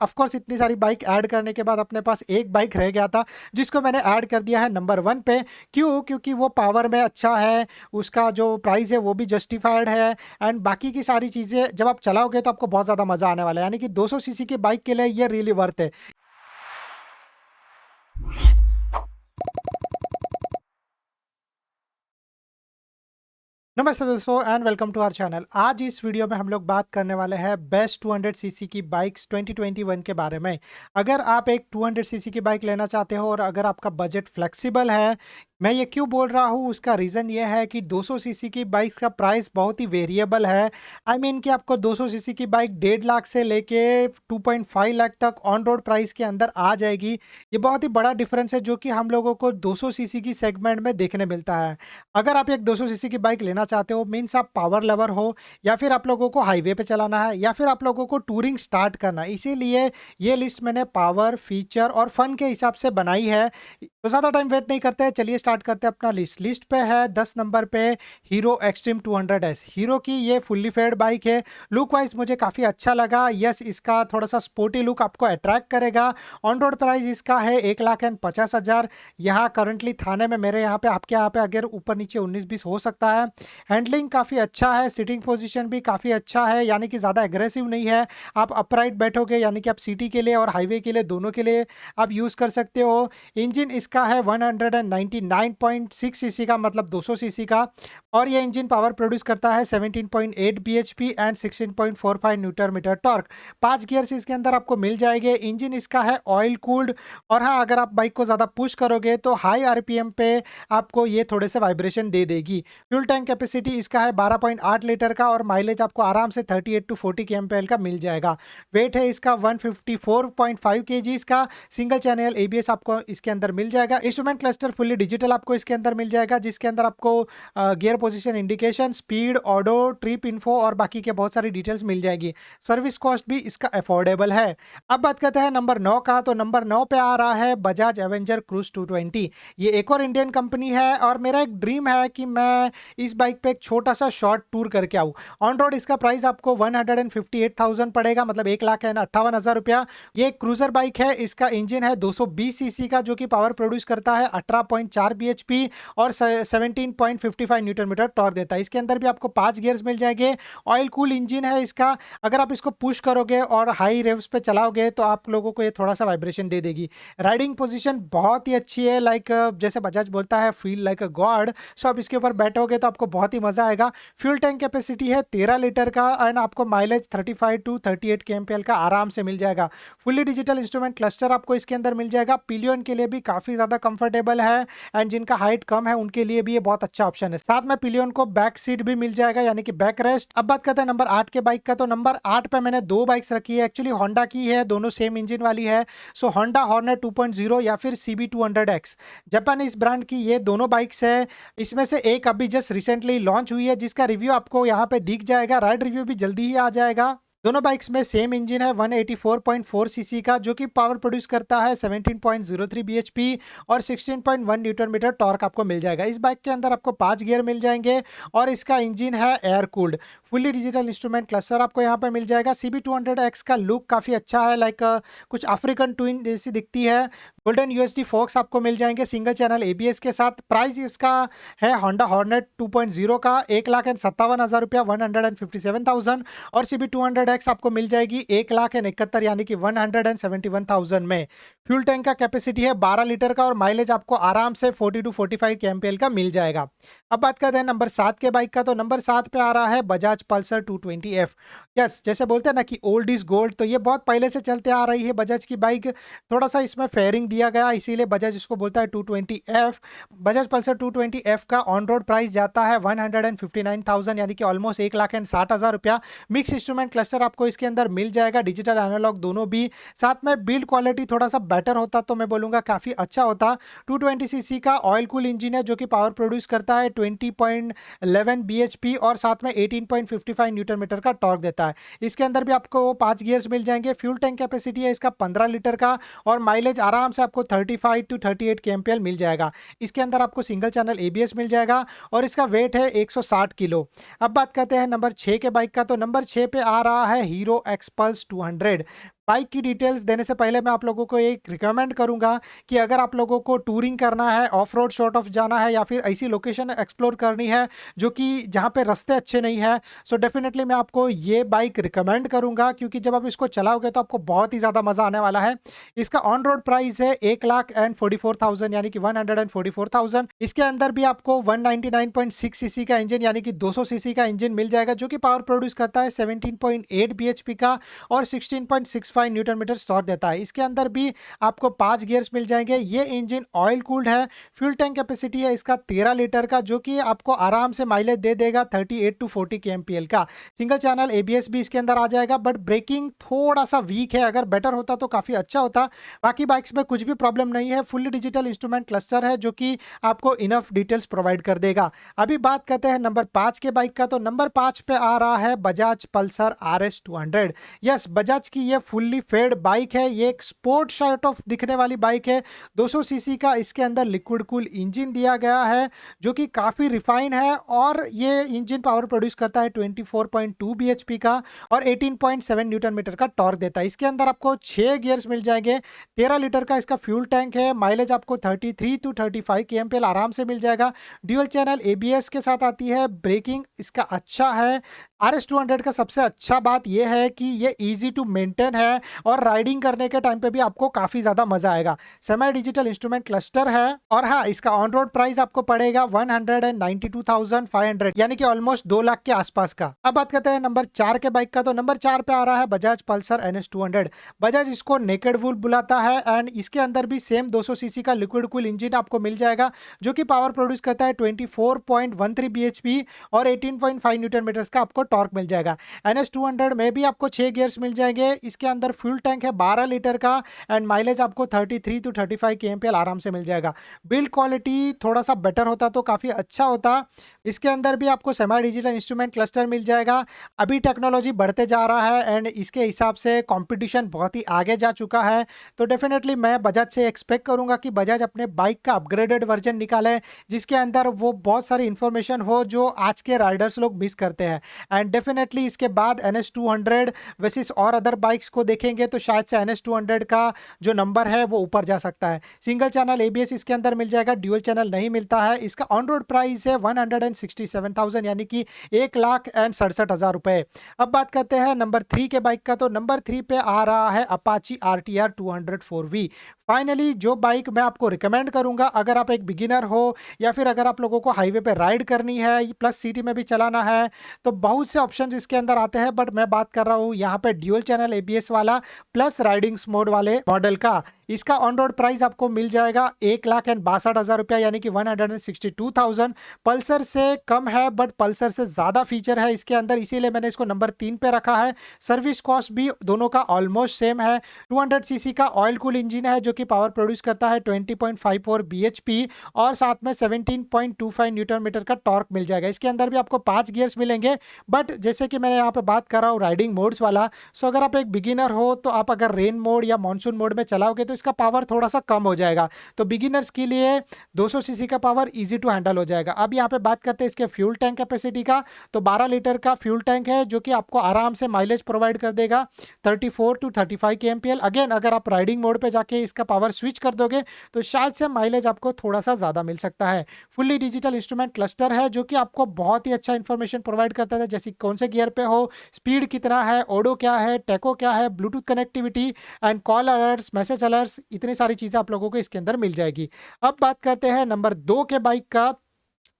Of course इतनी सारी bike add करने के बाद अपने पास एक बाइक रह गया था जिसको मैंने ऐड कर दिया है नंबर 1 पे। क्यों? क्योंकि वो पावर में अच्छा है, उसका जो प्राइस है वो भी जस्टिफाइड है, एंड बाकी की सारी चीज़ें जब आप चलाओगे तो आपको बहुत ज़्यादा मज़ा आने वाला है। यानी कि 200 सीसी की बाइक के लिए ये रियली वर्थ है। नमस्ते दोस्तों and welcome to our channel. आज इस वीडियो में हम लोग बात करने वाले हैं बेस्ट 200 सीसी की बाइक्स 2021 के बारे में। अगर आप एक 200 सीसी की बाइक लेना चाहते हो और अगर आपका बजट फ्लेक्सिबल है, मैं ये क्यों बोल रहा हूँ उसका रीज़न ये है कि 200 सीसी की बाइक्स का प्राइस बहुत ही वेरिएबल है। आई मीन कि आपको 200 सीसी की बाइक 1.5 लाख से लेके 2.5 लाख तक ऑन रोड प्राइस के अंदर आ जाएगी। ये बहुत ही बड़ा डिफरेंस है जो कि हम लोगों को 200 सीसी की सेगमेंट में देखने मिलता है। अगर आप एक 200 सीसी की बाइक लेना चाहते हो, मीन्स आप पावर लवर हो, या फिर आप लोगों को हाईवे पे चलाना है, या फिर आप लोगों को टूरिंग स्टार्ट करना है, इसीलिए ये लिस्ट मैंने पावर, फीचर और फन के हिसाब से बनाई है। तो ज़्यादा टाइम वेट नहीं करते हैं, चलिए स्टार्ट करते हैं अपना लिस्ट पे है 10 नंबर पे हीरो एक्सट्रीम 200S। हीरो की ये फुल्ली फेड बाइक है। लुक वाइज मुझे काफ़ी अच्छा लगा। यस, इसका थोड़ा सा स्पोर्टी लुक आपको अट्रैक्ट करेगा। ऑन रोड प्राइस इसका है 1,50,000। यहाँ करंटली थाने में मेरे यहाँ पे, आपके यहाँ पे अगर ऊपर नीचे 19-20 हो सकता है। हैंडलिंग काफ़ी अच्छा है, सिटिंग पोजीशन भी काफ़ी अच्छा है, यानी कि ज़्यादा एग्रेसिव नहीं है। आप अपराइट बैठोगे, यानी कि आप सिटी के लिए और हाईवे के लिए दोनों के लिए आप यूज़ कर सकते हो। इंजन इसका है 199.6 सीसी का, मतलब 200 सीसी का, और ये इंजन पावर प्रोड्यूस करता है 17.8 bhp and 16.45 newton metre torque. 5 gears इसके अंदर आपको मिल जाएंगे। इंजन इसका है ऑयल कूल्ड, और हाँ, अगर आप बाइक को ज़्यादा पुश करोगे तो हाई आरपीएम पे आपको ये थोड़े से वाइब्रेशन दे देगी। फ्यूल टैंक कैपेसिटी इसका है 12.8 लीटर का, और माइलेज आपको आराम से 38 to 40 kmpl का मिल जाएगा। वेट है इसका 154.5 kg का। सिंगल चैनल एबीएस आपको इसके अंदर मिल जाएगा। इंस्ट्रूमेंट क्लस्टर फुल्ली डिजिटल आपको इसके अंदर मिल जाएगा, जिसके अंदर आपको gear position indication, speed, auto, trip info और बाकी के बहुत सारी डिटेल्स मिल जाएगी। सर्विस कॉस्ट भी इसका अफोर्डेबल है। अब बात करते हैं नंबर 9 का, तो नंबर 9 पे आ रहा है बजाज एवेंजर क्रूज 220। ये एक और इंडियन कंपनी है, और मेरा एक ड्रीम है कि मैं इस बाइक पे एक छोटा सा शॉर्ट टूर करके आऊँ। ऑन रोड इसका प्राइस आपको 158,000 पड़ेगा, मतलब 1,58,000 रुपया। ये एक क्रूजर बाइक है। इसका इंजन है 220 सीसी का, जो कि पावर प्रोड्यूस करता है 18.4 bhp और 17.55 न्यूटन मीटर टॉर्क देता है। इसके अंदर भी आपको 5 गियर्स मिल जाएंगे। ऑयल कूल इंजन है इसका। अगर आप इसको पुश करोगे और हाई रेव्स पे चलाओगे तो आप लोगों को ये थोड़ा सा वाइब्रेशन दे देगी। राइडिंग पोजीशन बहुत ही अच्छी है, लाइक जैसे बजाज बोलता है फील लाइक अ गॉड। सो आप इसके ऊपर बैठोगे तो आपको बहुत ही मजा आएगा। फ्यूल टैंक कैपेसिटी है 13 लीटर का, एंड आपको माइलेज 35 to 38 kmpl का आराम से मिल जाएगा। फुल्ली डिजिटल इंस्ट्रूमेंट क्लस्टर आपको इसके अंदर मिल जाएगा। पिलियन के लिए भी काफ़ी ज़्यादा कंफर्टेबल है, एंड जिनका हाइट कम है उनके लिए भी ये बहुत अच्छा ऑप्शन है। साथ में पिलियन को बैक सीट भी मिल जाएगा, यानी कि बैक रेस्ट। अब बात करते हैं नंबर 8 के बाइक का, तो नंबर 8 पे मैंने दो बाइक्स रखी है। एक्चुअली होंडा की है, दोनों सेम इंजन वाली है। सो होंडा हॉर्नेट 2.0 या फिर CB200X, जापानीज ब्रांड की ये दोनों बाइक्स है। इसमें से एक अभी जस्ट रिसेंटली लॉन्च हुई है, जिसका रिव्यू आपको यहाँ पे दिख जाएगा। राइड रिव्यू भी जल्दी ही आ जाएगा। दोनों बाइक्स में सेम इंजन है 184.4 सीसी का, जो कि पावर प्रोड्यूस करता है 17.03 bhp और 16.1 न्यूटन मीटर टॉर्क आपको मिल जाएगा। इस बाइक के अंदर आपको 5 गियर मिल जाएंगे, और इसका इंजन है air cooled. Fully digital instrument cluster आपको यहाँ पे मिल जाएगा। CB200X का लुक काफ़ी अच्छा है, लाइक कुछ अफ्रीकन ट्विन जैसी दिखती है। गोल्डन यूएसडी फोक्स आपको मिल जाएंगे सिंगल चैनल एबीएस के साथ। प्राइस इसका है होंडा हॉर्नेट 2.0 का 1,57,000 रुपया, 157,000, और CB200X आपको मिल जाएगी 1,71,000 यानी कि 171,000 में। फ्यूल टैंक का कैपेसिटी है 12 लीटर का, और माइलेज आपको आराम से 40 to 45 kmpl का मिल जाएगा। अब बात करते हैं नंबर 7 के बाइक का, तो नंबर 7 पे आ रहा है बजाज पल्सर 220F। यस, जैसे बोलते हैं ना कि ओल्ड इज गोल्ड, तो ये बहुत पहले से चलते आ रही है बजाज की बाइक। थोड़ा सा इसमें फेयरिंग दिया गया, इसीलिए बजाज इसको बोलता है 220F। बजाज पल्सर 220F का ऑन रोड प्राइस जाता है 159,000, यानी कि ऑलमोस्ट 1,60,000 रुपया। मिक्स इंस्ट्रूमेंट क्लस्टर आपको इसके अंदर मिल जाएगा, डिजिटल एनालॉग दोनों भी। साथ में बिल्ड क्वालिटी थोड़ा सा बेटर होता तो मैं बोलूँगा काफ़ी अच्छा होता। 220 सीसी का ऑयल कूल इंजन है, जो कि पावर प्रोड्यूस करता है 20.11 bhp और साथ में 18.55 न्यूटन मीटर का टॉर्क देता है। इसके अंदर भी आपको 5 गियर्स मिल जाएंगे। फ्यूल टैंक कैपेसिटी है इसका 15 लीटर का, और माइलेज आराम से आपको 35 to 38 kmpl मिल जाएगा। इसके अंदर आपको सिंगल चैनल एबीएस मिल जाएगा, और इसका वेट है 160 किलो। अब बात करते हैं नंबर 6 के बाइक का, तो नंबर 6 पे आ रहा है हीरो एक्सपल्स 200। बाइक की डिटेल्स देने से पहले मैं आप लोगों को एक रिकमेंड करूंगा कि अगर आप लोगों को टूरिंग करना है, ऑफ रोड शॉर्ट ऑफ जाना है या फिर ऐसी लोकेशन एक्सप्लोर करनी है जो कि जहाँ पे रास्ते अच्छे नहीं है, सो डेफिनेटली मैं आपको ये बाइक रिकमेंड करूंगा, क्योंकि जब आप इसको चलाओगे तो आपको बहुत ही ज़्यादा मज़ा आने वाला है। इसका ऑन रोड प्राइस है 1,44,000 यानी कि 144,000। इसके अंदर भी आपको 199.6 सीसी का इंजन यानी कि 200 सीसी का इंजन मिल जाएगा, जो कि पावर प्रोड्यूस करता है 17.8 bhp का और 16.65 न्यूटन मीटर टॉर्क देता है। इसके अंदर भी आपको 5 गियर्स मिल जाएंगे। ये इंजन ऑयल कूल्ड है। फ्यूल टैंक कैपेसिटी है इसका 13 लीटर का, जो कि आपको आराम से माइलेज दे देगा 38 टू 40 kmpl का। सिंगल चैनल एबीएस भी इसके अंदर आ जाएगा, बट ब्रेकिंग थोड़ा सा वीक है। अगर बेटर होता तो काफ़ी अच्छा होता। बाकी बाइक्स में कुछ भी प्रॉब्लम नहीं है। फुल्ली डिजिटल इंस्ट्रूमेंट क्लस्टर है जो कि आपको इनफ डिटेल्स प्रोवाइड कर देगा। अभी बात करते हैं नंबर 5 के बाइक का। तो नंबर 5 पे आ रहा है Bajaj Pulsar RS 200। Yes, Bajaj की ये फुल्ली फेड बाइक है। ये एक स्पोर्ट शार्ट ऑफ दिखने वाली बाइक है। 200 सीसी का इसके अंदर लिक्विड कूल इंजन दिया गया है, जो कि काफ़ी रिफाइन है। और ये इंजन पावर प्रोड्यूस करता है 24.2 bhp का और 18.7 न्यूटन मीटर का टॉर्क देता है। इसके अंदर आपको 6 गियर्स मिल जाएंगे। 13 लीटर का इसका फ्यूल टैंक है। माइलेज आपको 33 टू 35 kmpl आराम से मिल जाएगा। ड्यूअल चैनल एबीएस के साथ आती है। ब्रेकिंग इसका अच्छा है। RS 200 का सबसे अच्छा बात यह है कि ये इजी टू मेंटेन है और राइडिंग करने के टाइम पे भी आपको काफ़ी ज़्यादा मज़ा आएगा। सेमी डिजिटल इंस्ट्रूमेंट क्लस्टर है। और हाँ, इसका ऑन रोड प्राइस आपको पड़ेगा 192,500 यानी कि ऑलमोस्ट 2 लाख के आसपास का। अब बात करते हैं नंबर 4 के बाइक का। तो नंबर 4 पे आ रहा है बजाज पल्सर NS 200। बजाज इसको नेकेड वुल बुलाता है एंड इसके अंदर भी सेम 200 सीसी का लिक्विड कूल इंजन आपको मिल जाएगा, जो कि पावर प्रोड्यूस करता है 24.13 bhp और 18.5 न्यूटन मीटर्स का आपको टॉर्क मिल जाएगा। NS 200 में भी आपको 6 गियर्स मिल जाएंगे। इसके अंदर फ्यूल टैंक है 12 लीटर का एंड माइलेज आपको 33 टू 35 kmpl आराम से मिल जाएगा। बिल्ड क्वालिटी थोड़ा सा बेटर होता तो काफ़ी अच्छा होता। इसके अंदर भी आपको सेमी डिजिटल इंस्ट्रूमेंट क्लस्टर मिल जाएगा। अभी टेक्नोलॉजी बढ़ते जा रहा है एंड इसके हिसाब से कंपटीशन बहुत ही आगे जा चुका है। तो डेफिनेटली मैं बजाज से एक्सपेक्ट करूंगा कि बजाज अपने बाइक का अपग्रेडेड वर्जन निकाले, जिसके अंदर वो बहुत सारी इंफॉर्मेशन हो जो आज के राइडर्स लोग मिस करते हैं। एंड डेफिनेटली इसके बाद NS 200 वर्सेस और अदर बाइक्स को देखेंगे तो शायद से NS 200 का जो नंबर है वो ऊपर जा सकता है। सिंगल चैनल एबीएस इसके अंदर मिल जाएगा, ड्यूअल चैनल नहीं मिलता है। इसका ऑन रोड प्राइस है 167,000 यानी कि 1,67,000 रुपए। अब बात करते हैं नंबर 3 के बाइक का। तो नंबर 3 पे आ रहा है अपाची RTR 200 4V। फाइनली जो बाइक मैं आपको रिकमेंड करूंगा, अगर आप एक बिगिनर हो या फिर अगर आप लोगों को हाईवे पे राइड करनी है प्लस सिटी में भी चलाना है, तो बहुत से ऑप्शंस इसके अंदर आते हैं। बट मैं बात कर रहा हूँ यहाँ पे ड्यूअल चैनल एबीएस वाला प्लस राइडिंग्स मोड वाले मॉडल का। इसका ऑन रोड प्राइस आपको मिल जाएगा 1,62,000 रुपया यानी कि 162,000। पल्सर से कम है बट पल्सर से ज़्यादा फीचर है इसके अंदर, इसीलिए मैंने इसको नंबर 3 पे रखा है। सर्विस कॉस्ट भी दोनों का ऑलमोस्ट सेम है। 200 सीसी का ऑयल कूल इंजन है जो कि पावर प्रोड्यूस करता है 20.54 bhp और साथ में 17.25 न्यूटन मीटर का टॉर्क मिल जाएगा। इसके अंदर भी आपको 5 गियर्स मिलेंगे। बट जैसे कि मैंने यहाँ पे बात कर रहा हूँ राइडिंग मोड्स वाला, सो अगर आप एक बिगिनर हो तो आप अगर रेन मोड या मानसून मोड में चलाओगे तो इसका पावर थोड़ा सा कम हो जाएगा। तो बिगिनर्स के लिए 200 सीसी का पावर इजी टू हैंडल हो जाएगा। अब यहाँ पे बात करते हैं इसके फ्यूल टैंक कैपेसिटी का। तो 12 लीटर का फ्यूल टैंक है जो कि आपको आराम से माइलेज प्रोवाइड कर देगा 34 टू 35 kmpl। अगेन अगर आप राइडिंग मोड पे जाके इसका पावर स्विच कर दोगे तो शायद से माइलेज आपको थोड़ा सा ज़्यादा मिल सकता है। फुल्ली डिजिटल इंस्ट्रूमेंट क्लस्टर है जो कि आपको बहुत ही अच्छा इन्फॉर्मेशन प्रोवाइड करता है, जैसे कौन से गियर पे हो, स्पीड कितना है, ओडो क्या है, टेको क्या है, Bluetooth connectivity and call alerts, message alerts, इतनी सारी चीज़ें आप लोगों को इसके अंदर मिल जाएगी। अब बात करते हैं नंबर 2 के बाइक का।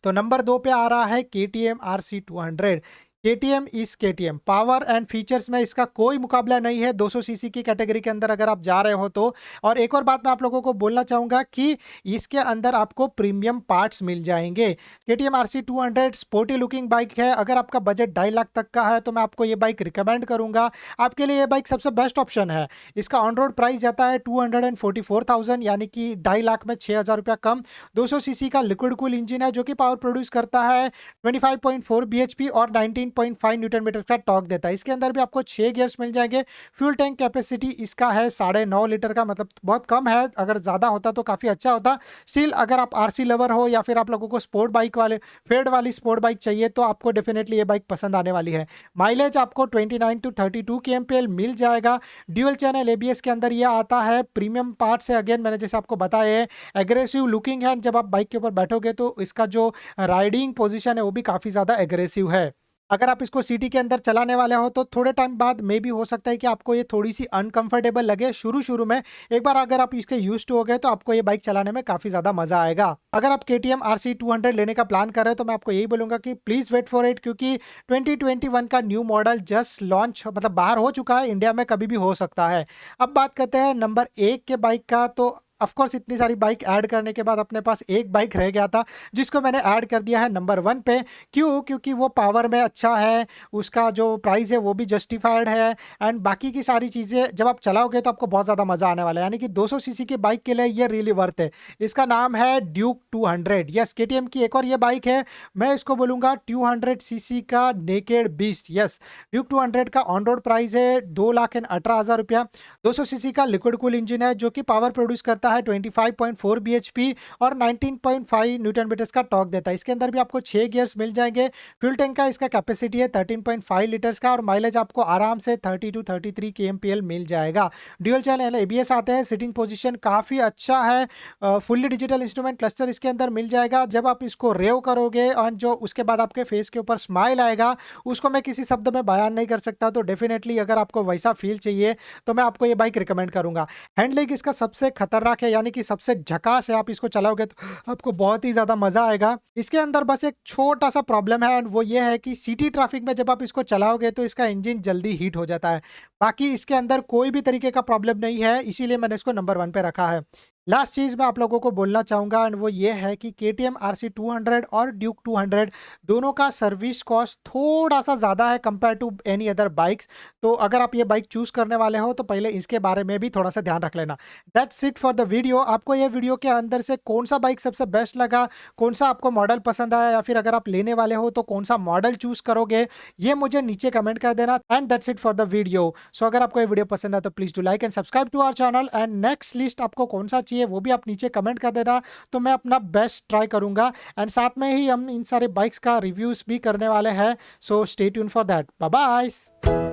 तो नंबर 2 पे आ रहा है KTM RC 200। KTM इस KTM पावर एंड फीचर्स में इसका कोई मुकाबला नहीं है 200 सीसी की कैटेगरी के अंदर अगर आप जा रहे हो तो। और एक और बात मैं आप लोगों को बोलना चाहूँगा कि इसके अंदर आपको प्रीमियम पार्ट्स मिल जाएंगे। KTM RC 200 sporty looking bike है। अगर आपका बजट 2.5 लाख तक का है तो मैं आपको ये बाइक रिकमेंड करूँगा। आपके लिए ये बाइक सबसे बेस्ट ऑप्शन है। इसका ऑन रोड प्राइस जाता है 244,000 यानी कि 2.5 लाख में 6,000 रुपया कम। 200 सीसी का लिक्विड कूल इंजन है जो कि पावर प्रोड्यूस करता है 25.4 bhp और 19 19.5 न्यूटन मीटर का टॉर्क देता है। इसके अंदर भी आपको 6 गियर्स मिल जाएंगे। फ्यूल टैंक कैपेसिटी इसका है 9.5 लीटर का, मतलब बहुत कम है, अगर ज़्यादा होता तो काफ़ी अच्छा होता। स्टिल अगर आप आरसी लवर हो या फिर आप लोगों को स्पोर्ट बाइक वाले फेड वाली स्पोर्ट बाइक चाहिए तो आपको डेफिनेटली ये बाइक पसंद आने वाली है। माइलेज आपको 29 to 32 kmpl मिल जाएगा। ड्यूअल चैनल एबीएस के अंदर ये आता है। प्रीमियम पार्ट से अगेन मैंने जैसे आपको बताया है, एग्रेसिव लुकिंग है। जब आप बाइक के ऊपर बैठोगे तो इसका जो राइडिंग पोजीशन है वो भी काफ़ी ज़्यादा एग्रेसिव है। अगर आप इसको सिटी के अंदर चलाने वाले हो तो थोड़े टाइम बाद मे भी हो सकता है कि आपको ये थोड़ी सी अनकंफर्टेबल लगे शुरू में। एक बार अगर आप इसके यूज टू हो गए तो आपको ये बाइक चलाने में काफ़ी ज़्यादा मज़ा आएगा। अगर आप KTM RC 200 लेने का प्लान कर रहे हो तो मैं आपको यही बोलूँगा कि प्लीज़ वेट फॉर इट, क्योंकि 2021 का न्यू मॉडल जस्ट लॉन्च, मतलब बाहर हो चुका है, इंडिया में कभी भी हो सकता है। अब बात करते हैं नंबर 1 के बाइक का। तो ऑफकोर्स इतनी सारी बाइक ऐड करने के बाद अपने पास एक बाइक रह गया था जिसको मैंने ऐड कर दिया है नंबर 1 पे। क्यों? क्योंकि वो पावर में अच्छा है, उसका जो प्राइस है वो भी जस्टिफाइड है, एंड बाकी की सारी चीज़ें जब आप चलाओगे तो आपको बहुत ज़्यादा मज़ा आने वाला है। यानी कि 200 सीसी की बाइक के लिए ये रियली वर्थ है। इसका नाम है ड्यूक 200। यस, KTM की एक और ये बाइक है, मैं इसको बोलूँगा 200 सीसी का नेकेड बीस्ट। यस, ड्यूक 200 का ऑन रोड प्राइस है 2,18,000 रुपया। 200 सीसी का लिक्विड कूल इंजन है जो कि पावर प्रोड्यूस करता है 25.4 bhp और 19.5 न्यूटन मीटर्स का टॉर्क देता है। इसके अंदर भी आपको 6 गियर्स मिल जाएंगे। फ्यूल टैंक का इसका कैपेसिटी है 13.5 लीटर्स का और माइलेज आपको आराम से 30 to 33 kmpl मिल जाएगा। ड्यूअल चैनल एबीएस आते हैं। सिटिंग पोजीशन काफ़ी अच्छा है। फुल्ली डिजिटल इंस्ट्रूमेंट क्लस्टर इसके अंदर मिल जाएगा। जब आप इसको रेव करोगे और जो उसके बाद आपके फेस के ऊपर स्माइल आएगा उसको मैं किसी शब्द में बयान नहीं कर सकता। तो डेफिनेटली अगर आपको वैसा फील चाहिए तो मैं आपको ये बाइक रिकमेंड करूंगा। हैंडलिंग इसका सबसे खतरनाक है, यानी कि सबसे झकास है। आप इसको चलाओगे तो आपको बहुत ही ज़्यादा मज़ा आएगा। इसके अंदर बस एक छोटा सा प्रॉब्लम है, एंड वो ये है कि सिटी ट्रैफिक में जब आप इसको चलाओगे तो इसका इंजन जल्दी हीट हो जाता है। बाकी इसके अंदर कोई भी तरीके का प्रॉब्लम नहीं है, इसीलिए मैंने इसको नंबर 1 पे रखा है। लास्ट चीज़ मैं आप लोगों को बोलना चाहूँगा, एंड वो ये है कि KTM RC 200 और ड्यूक 200 दोनों का सर्विस कॉस्ट थोड़ा सा ज़्यादा है compare to any other bikes. तो अगर आप ये बाइक चूज़ करने वाले हो तो पहले इसके बारे में भी थोड़ा सा ध्यान रख लेना। That's it for the video. आपको ये वीडियो के अंदर से कौन सा बाइक सबसे बेस्ट लगा, कौन सा आपको मॉडल पसंद आया, या फिर अगर आप लेने वाले हो तो कौन सा मॉडल चूज़ करोगे, ये मुझे नीचे कमेंट कर देना। And that's it for the video. So अगर आपको ये वीडियो पसंद है तो please do like and subscribe to our channel. And next list आपको कौन सा चाहिए वो भी आप नीचे कमेंट कर देना, तो मैं अपना बेस्ट ट्राई करूंगा। एंड साथ में ही हम इन सारे बाइक्स का रिव्यूज भी करने वाले हैं। So stay tune for that. Bye bye.